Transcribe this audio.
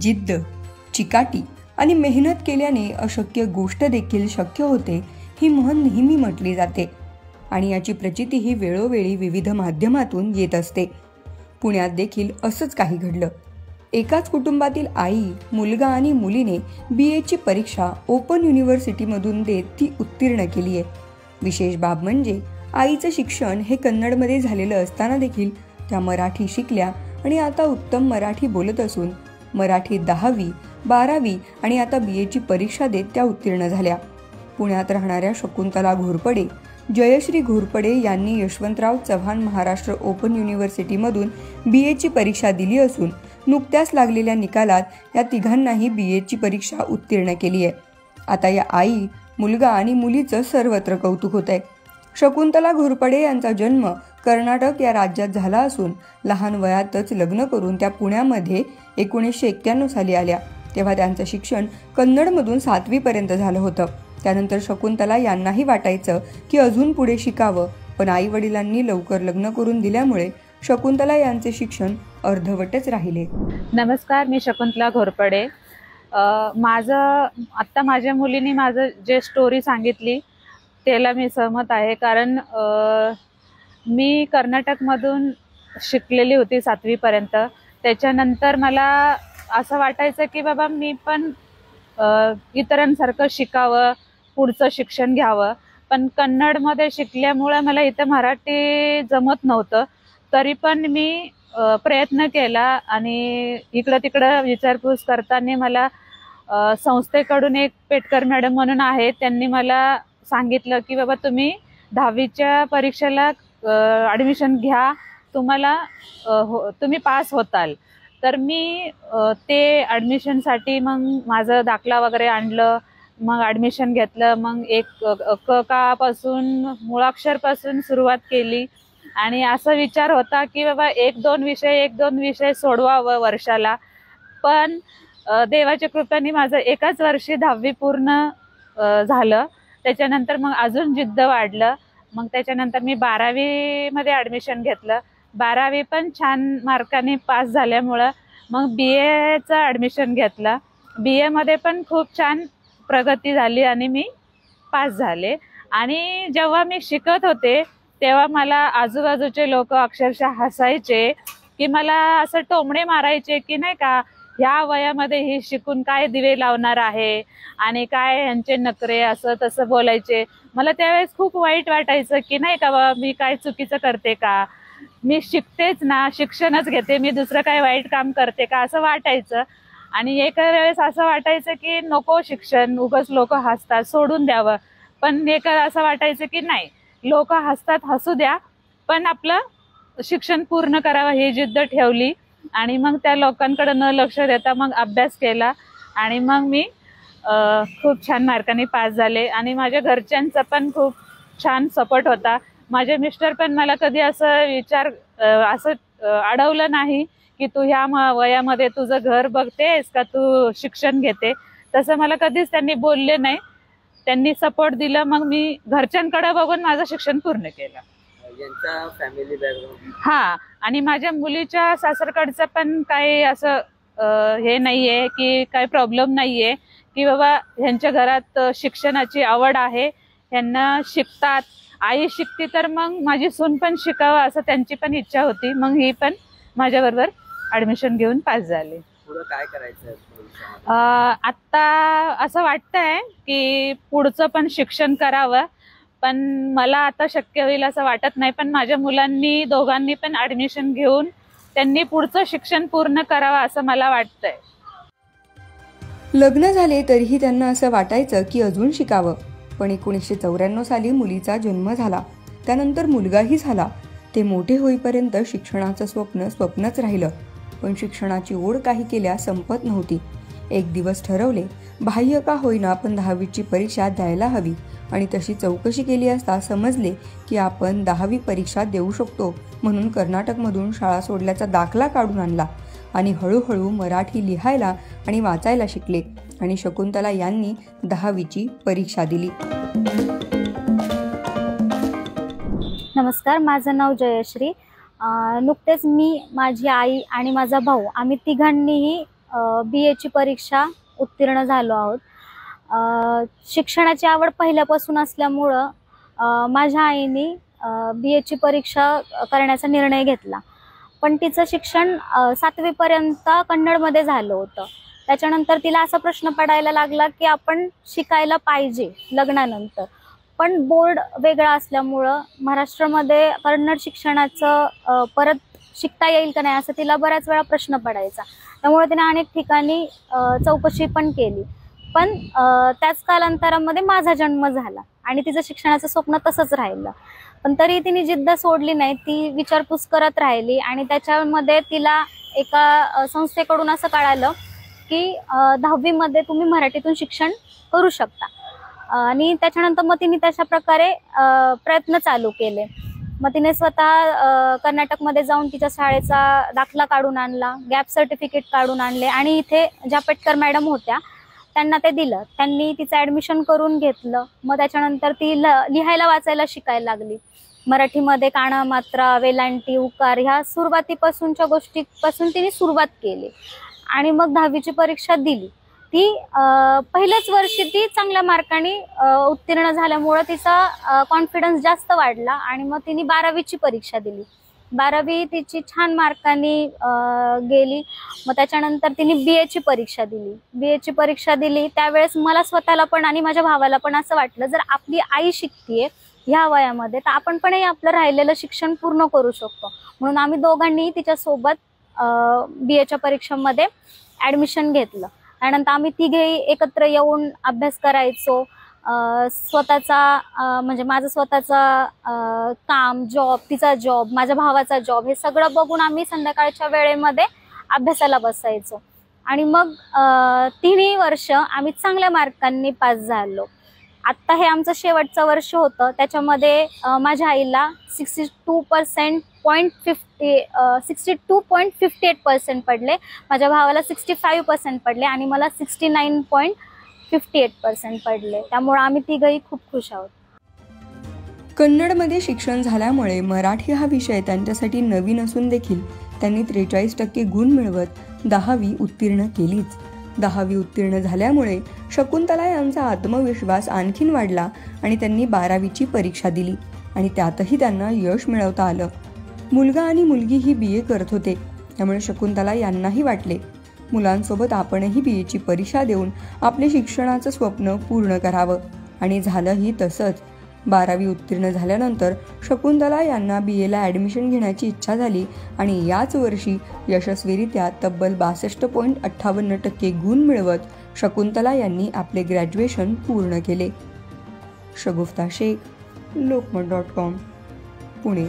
जिद्द, चिकाटी आणि मेहनत केल्याने अशक्य गोष्ट देखील शक्य होते ही म्हण नेहमी म्हटली जाते आणि याची प्रचिती ही वेळोवेळी विविध माध्यमातून येत असते. पुण्यात देखील असंच काही घडलं. एकाच कुटुंबातील आई, मुलगा आणि मुलीने BAची परीक्षा ओपन युनिव्हर्सिटीमधून देत ती उत्तीर्ण केली आहे. विशेष बाब म्हणजे आईचं शिक्षण हे कन्नडमध्ये झालेलं असताना देखील त्या मराठी शिकल्या आणि आता उत्तम मराठी बोलत असून मराठी 10वी, 12वी आणि आता BAची परीक्षा देत त्या उत्तीर्ण झाल्या. पुण्यात राहणाऱ्या शकुंतला घोरपडे, जयश्री घोरपडे यांनी यशवंतराव चव्हाण महाराष्ट्र ओपन युनिव्हर्सिटीमधून BAची परीक्षा दिली असून नुकत्याच लागलेल्या निकालात या तिघांनाही BAची परीक्षा उत्तीर्ण केली आहे. आता या आई, मुलगा आणि मुलीचं सर्वत्र कौतुक होत आहे. शकुंतला घोरपडे यांचा जन्म कर्नाटक या राज्यात झाला असून लहान वयातच लग्न करून त्या पुण्यामध्ये 1991 साली आल्या. तेव्हा त्यांचं शिक्षण कन्नडमधून 7वी पर्यंत झालं होतं. त्यानंतर शकुंतला यांनाही वाटायचं की अजून पुढे शिकावं, पण आई वडिलांनी लवकर लग्न करून दिल्यामुळे शकुंतला यांचे शिक्षण अर्धवटच राहिले. नमस्कार, मी शकुंतला घोरपडे. आत्ता माझ्या मुलीने माझं जे स्टोरी सांगितली त्याला मी सहमत आहे. कारण मी कर्नाटकमधून शिकलेली होती 7वी पर्यंत. त्याच्यानंतर मला असं वाटायचं की बाबा मी पण इतरांसारखं शिकावं, पुढचं शिक्षण घ्यावं. पण कन्नडमध्ये शिकल्यामुळं मला इथं मराठी जमत नव्हतं. तरी पण मी प्रयत्न केला आणि इकडं तिकडं विचारपूस करताना मला संस्थेकडून एक पेटकर मॅडम म्हणून आहे, त्यांनी मला सांगितलं की बाबा तुम्ही 10वीच्या परीक्षेला ॲडमिशन घ्या, तुम्ही पास होताल. तर मी ते ॲडमिशनसाठी मग माझं दाखला वगैरे आणलं, मग ॲडमिशन घेतलं. मग एक क पासून मुळाक्षरपासून सुरुवात केली आणि असा विचार होता की बाबा एक दोन विषय सोडवावं वर्षाला. पण देवाच्या कृपेने माझं एकाच वर्षी 10वी पूर्ण झालं. त्याच्यानंतर मग अजून जिद्द वाढलं. मग त्याच्यानंतर मी 12वीमध्ये ॲडमिशन घेतलं. 12वी पण छान मार्काने पास झाल्यामुळं मग BAचं ॲडमिशन घेतलं. BAमध्ये पण खूप छान प्रगती झाली आणि मी पास झाले. आणि जेव्हा मी शिकत होते तेव्हा मला आजूबाजूचे लोक अक्षरशः हसायचे की मला असं टोमणे मारायचे की नाही का, ह्या वयामध्ये ही शिकून काय दिवे लावणार आहे आणि काय ह्यांचे नखरे, असं तसं बोलायचे. मला त्यावेळेस खूप वाईट वाटायचं की नाही का बाबा मी काय चुकीचं करते का, मी शिकतेच ना, शिक्षणच घेते, मी दुसरं काय वाईट काम करते का, असं वाटायचं. आणि एका वेळेस असं वाटायचं की नको शिक्षण, उगाच लोक हसतात, सोडून द्यावं. पण असं वाटायचं की नाही, लोक हसतात, हसू द्या, पण आपलं शिक्षण पूर्ण करावं ही जिद्द ठेवली. आणि मग त्या लोकांकडे न लक्ष देता मग अभ्यास केला आणि मग मी खूप छान मार्काने पास झाले. आणि माझ्या घरच्यांचा पण खूप छान सपोर्ट होता. माझे मिस्टर पण मला कधी असं अडवलं नाही की तू ह्या वयामध्ये तुझं घर बघतेस का तू शिक्षण घेते, तसं मला कधीच त्यांनी बोलले नाही. त्यांनी सपोर्ट दिलं. मग मी घरच्यांकडे बघून माझं शिक्षण पूर्ण केलं. यांचा फॅमिली बॅकग्राऊंड हा, आणि माझ्या मुलीच्या सासरकडचं पण काही असं हे नाहीये की काही प्रॉब्लेम नाहीये की बाबा ह्यांच्या घरात शिक्षणाची आवड आहे, ह्यांना शिकतात, आई शिकते तर मग माझी सून पण शिकावं असं त्यांची पण इच्छा होती. मग ही पण माझ्याबरोबर ॲडमिशन घेऊन पास झाले. पुढे काय करायचं? आत्ता असं वाटतंय की पुढचं पण शिक्षण करावं, पण मला आता शक्य होईल असं वाटत नाही. पण माझ्या मुलांनी दोघांनी पण ॲडमिशन घेऊन त्यांनी पुढचं शिक्षण पूर्ण करावं असं मला वाटतंय. लग्न झाले तरीही त्यांना असं वाटायचं की अजून शिकावं. पण 1994 साली मुलीचा जन्म झाला. त्यानंतर मुलगाही झाला. ते मोठे होईपर्यंत शिक्षणाचं स्वप्नच राहिलं. पण शिक्षणाची ओढ काही केल्या संपत नव्हती. एक दिवस ठरवले, बाह्य का होईना पण 10वीची परीक्षा द्यायला हवी. आणि तशी चौकशी केली असता समजले की आपण 10वी परीक्षा देऊ शकतो. म्हणून कर्नाटकमधून शाळा सोडल्याचा दाखला काढून आणला आणि हळूहळू मराठी लिहायला आणि वाचायला शिकले. आणि शकुंतला यांनी 10वीची परीक्षा दिली. नमस्कार, माझं नाव जयश्री. नुकतेच मी, माझी आई आणि माझा भाऊ आम्ही तिघांनीही BA ची परीक्षा उत्तीर्ण झालो आहोत. शिक्षणाची आवड पहिल्यापासून असल्यामुळं माझ्या आईने BA ची परीक्षा करण्याचा निर्णय घेतला. पण तिचं शिक्षण 7वी पर्यंत कन्नडमध्ये झालं होतं. त्याच्यानंतर तिला असा प्रश्न पडायला लागला की आपण शिकायला पाहिजे लग्नानंतर, पण बोर्ड वेगळा असल्यामुळं महाराष्ट्रामध्ये कन्नड शिक्षणाचं परत शिकता येईल का नाही असं तिला बऱ्याच वेळा प्रश्न पडायचा. त्यामुळे तिने अनेक ठिकाणी चौकशी पण केली. पण त्याच कालांतरामध्ये माझा जन्म झाला आणि तिचं शिक्षणाचं स्वप्न तसंच राहिलं. पण तरी तिने जिद्द सोडली नाही, ती विचारपूस करत राहिली आणि त्याच्यामध्ये तिला एका संस्थेकडून असं कळालं की 10वी मध्ये तुम्ही मराठीतून शिक्षण करू शकता. आणि त्याच्यानंतर मग तिने तशा प्रकारे प्रयत्न चालू केले. मग तिने स्वतः कर्नाटकमध्ये जाऊन तिच्या शाळेचा दाखला काढून आणला, गॅप सर्टिफिकेट काढून आणले आणि इथे ज्या पेटकर मॅडम होत्या त्यांना ते दिलं. त्यांनी तिचं ॲडमिशन करून घेतलं. मग त्याच्यानंतर ती लिहायला वाचायला शिकायला लागली. मराठीमध्ये काना, मात्रा, वेलांटी, उकार ह्या सुरुवातीपासूनच्या गोष्टीपासून तिने सुरुवात केली आणि मग 10वीची परीक्षा दिली. ती पहिल्याच वर्षी ती चांगल्या मार्काने उत्तीर्ण झाल्यामुळं तिचा कॉन्फिडन्स जास्त वाढला आणि मग तिने 12वीची परीक्षा दिली. 12वी तिची छान मार्काने गेली. मग त्याच्यानंतर तिने BA ची परीक्षा दिली. BA ची परीक्षा दिली त्यावेळेस मला स्वतःला पण आणि माझ्या भावाला पण असं वाटलं, जर आपली आई शिकतीये ह्या वयामध्ये तर आपण पण आपलं राहिलेलं शिक्षण पूर्ण करू शकतो. म्हणून आम्ही दोघांनी तिच्यासोबत BA च्या परीक्षांमध्ये ॲडमिशन घेतलं. त्यानंतर आम्ही तिघेही एकत्र येऊन अभ्यास करायचो. स्वतःचा म्हणजे माझं स्वतःचा काम, जॉब, तिचा जॉब, माझ्या भावाचा जॉब हे सगळं बघून आम्ही संध्याकाळच्या वेळेमध्ये अभ्यासाला बसायचो. आणि मग 3 वर्ष आम्ही चांगल्या मार्कांनी पास झालो. आत्ता हे आमचं शेवटचं वर्ष होतं. त्याच्यामध्ये माझ्या आईला 62.58% पडले, माझ्या भावाला 65% पडले आणि मला 69.58% पडले. त्यामुळे आम्ही तिघही खूप खुश आहोत. कन्नडमध्ये शिक्षण झाल्यामुळे मराठी हा विषय त्यांच्यासाठी नवीन असून देखील त्यांनी 43% गुण मिळवत 10वी उत्तीर्ण केलीच. 10वी उत्तीर्ण झाल्यामुळे शकुंतला यांचा आत्मविश्वास आणखीन वाढला आणि त्यांनी 12वीची परीक्षा दिली आणि त्यातही त्यांना यश मिळवता आलं. मुलगा आणि मुलगी ही BA करत होते, त्यामुळे शकुंतला यांनाही वाटले मुलांसोबत आपणही BA ची परीक्षा देऊन आपले शिक्षणाचं स्वप्न पूर्ण करावं आणि झालंही तसंच. 12वी उत्तीर्ण झाल्यानंतर शकुंतला यांना BA ला ॲडमिशन घेण्याची इच्छा झाली आणि याच वर्षी यशस्वीरित्या तब्बल 62.58% गुण मिळवत शकुंतला यांनी आपले ग्रॅज्युएशन पूर्ण केले. शगुफ्ता शेख, लोकमत.com, पुणे.